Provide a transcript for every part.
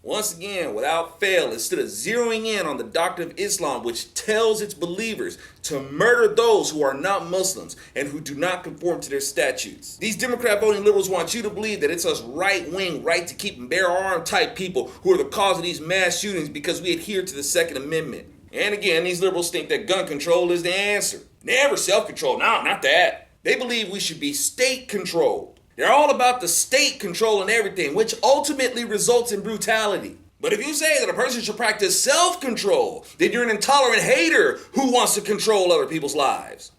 Once again, without fail, instead of zeroing in on the doctrine of Islam, which tells its believers to murder those who are not Muslims and who do not conform to their statutes. These Democrat voting liberals want you to believe that it's us right-wing, right to keep and bear arm type people who are the cause of these mass shootings because we adhere to the Second Amendment. And again, these liberals think that gun control is the answer. Never self-control. No, not that. They believe we should be state-controlled. They're all about the state controlling everything, which ultimately results in brutality. But if you say that a person should practice self-control, then you're an intolerant hater who wants to control other people's lives.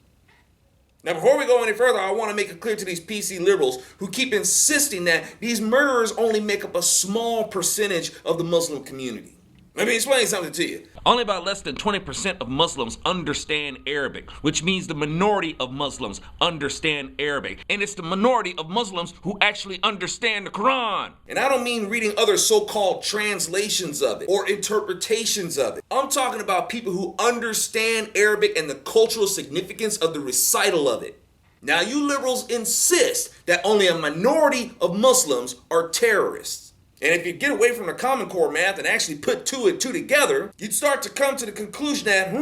Now, before we go any further, I want to make it clear to these PC liberals who keep insisting that these murderers only make up a small percentage of the Muslim community. Let me explain something to you. Only about less than 20% of Muslims understand Arabic, which means the minority of Muslims understand Arabic. And it's the minority of Muslims who actually understand the Quran. And I don't mean reading other so-called translations of it or interpretations of it. I'm talking about people who understand Arabic and the cultural significance of the recital of it. Now, you liberals insist that only a minority of Muslims are terrorists. And if you get away from the Common Core math and actually put two and two together, you'd start to come to the conclusion that,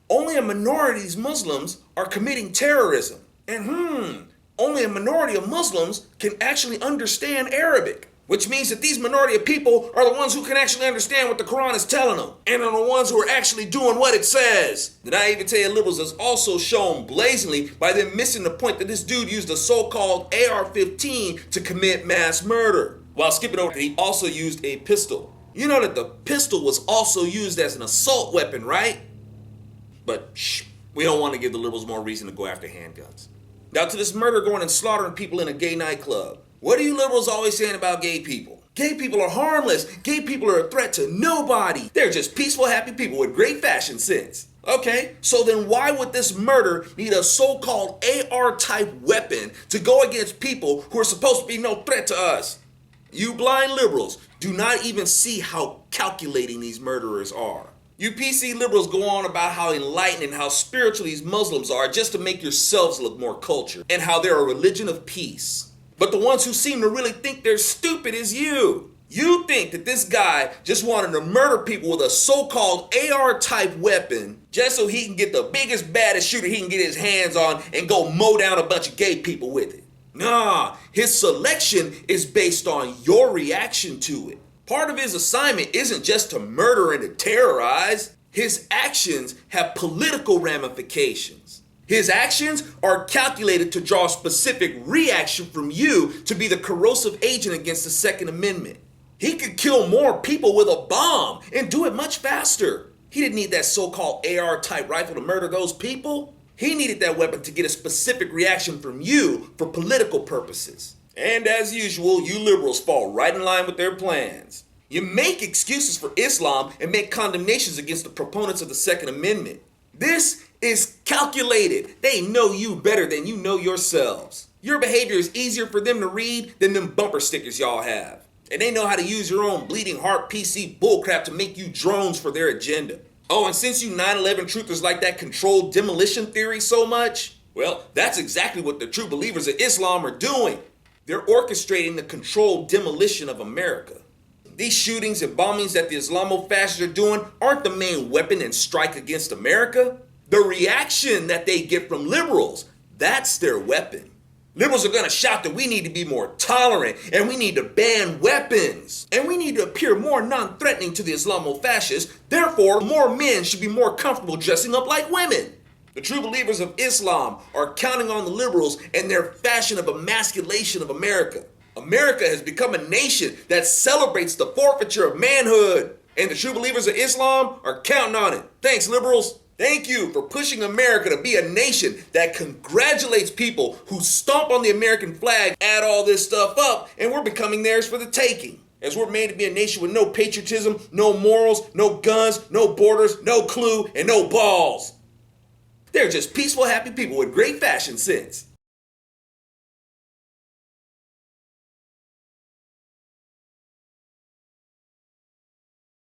only a minority of these Muslims are committing terrorism. And only a minority of Muslims can actually understand Arabic. Which means that these minority of people are the ones who can actually understand what the Quran is telling them. And are the ones who are actually doing what it says. The naivete of liberals is also shown blazingly by them missing the point that this dude used a so-called AR-15 to commit mass murder. While skipping over, he also used a pistol. You know that the pistol was also used as an assault weapon, right? But we don't want to give the liberals more reason to go after handguns. Now to this murder going and slaughtering people in a gay nightclub. What are you liberals always saying about gay people? Gay people are harmless. Gay people are a threat to nobody. They're just peaceful, happy people with great fashion sense. Okay, so then why would this murder need a so-called AR-type weapon to go against people who are supposed to be no threat to us? You blind liberals do not even see how calculating these murderers are. You PC liberals go on about how enlightened and how spiritual these Muslims are just to make yourselves look more cultured and how they're a religion of peace. But the ones who seem to really think they're stupid is you. You think that this guy just wanted to murder people with a so-called AR-type weapon just so he can get the biggest, baddest shooter he can get his hands on and go mow down a bunch of gay people with it. Nah, his selection is based on your reaction to it. Part of his assignment isn't just to murder and to terrorize. His actions have political ramifications. His actions are calculated to draw a specific reaction from you to be the corrosive agent against the Second Amendment. He could kill more people with a bomb and do it much faster. He didn't need that so-called AR-type rifle to murder those people. He needed that weapon to get a specific reaction from you for political purposes. And as usual, you liberals fall right in line with their plans. You make excuses for Islam and make condemnations against the proponents of the Second Amendment. This is calculated. They know you better than you know yourselves. Your behavior is easier for them to read than them bumper stickers y'all have. And they know how to use your own bleeding heart PC bullcrap to make you drones for their agenda. Oh, and since you 9/11 truthers like that controlled demolition theory so much, well, that's exactly what the true believers of Islam are doing. They're orchestrating the controlled demolition of America. These shootings and bombings that the Islamofascists are doing aren't the main weapon and strike against America. The reaction that they get from liberals, that's their weapon. Liberals are going to shout that we need to be more tolerant and we need to ban weapons and we need to appear more non-threatening to the Islamofascists. Therefore, more men should be more comfortable dressing up like women. The true believers of Islam are counting on the liberals and their fashion of emasculation of America. America has become a nation that celebrates the forfeiture of manhood, and the true believers of Islam are counting on it. Thanks, liberals. Thank you for pushing America to be a nation that congratulates people who stomp on the American flag, add all this stuff up, and we're becoming theirs for the taking. As we're made to be a nation with no patriotism, no morals, no guns, no borders, no clue, and no balls. They're just peaceful, happy people with great fashion sense.